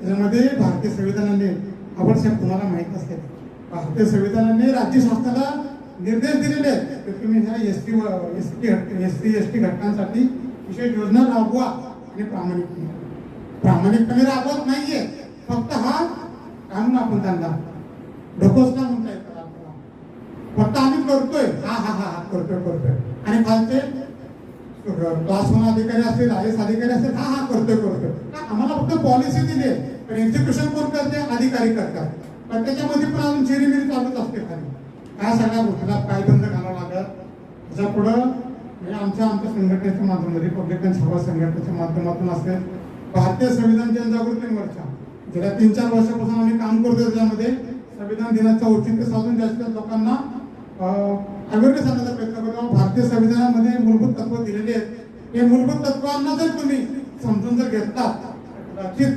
त्याच्यामध्ये भारतीय संविधानाने आवडसाहेब तुम्हाला माहित असेल, भारतीय संविधानाने राज्य शासनाला निर्देश दिलेले आहेत की तुम्ही ह्या एसटी घटकांसाठी विशेष योजना राबवा आणि प्रामाणिकपणे राबवत नाहीये. फक्त हा कानून आपण त्यांना ढोकोसला म्हणता येतं आपल्याला, फक्त आम्ही करतोय हा हा हा हा करतोय आणि खालचे क्लास 1 अधिकारी असतील, IAS अधिकारी असतील, हा हा करतोय. आम्हाला फक्त पॉलिसी दिली आहे, पण एक्झिक्युशन कोण करते? अधिकारी करतात. पण त्याच्यामध्ये पण अजून चिरीमिरी चालूच असते खाली. काय सगळ्या गोष्टीला पायबंद घालावं लागत. त्याच्या पुढं म्हणजे आमच्या संघटनेच्या माध्यमातून, रिपब्लिकन सभा संघटनेच्या माध्यमातून असेल, भारतीय संविधान जनजागृती मोर्चा गेल्या 3-4 वर्षापासून आम्ही काम करतो. त्याच्यामध्ये संविधान दिनाचं औचित्य साधून जास्तीत लोकांना अवेअरनेस आणण्याचा प्रयत्न करतो. भारतीय संविधानामध्ये मूलभूत तत्व दिलेली आहेत. हे मूलभूत तत्वांना जर तुम्ही समजून जर घेतला, कदाचित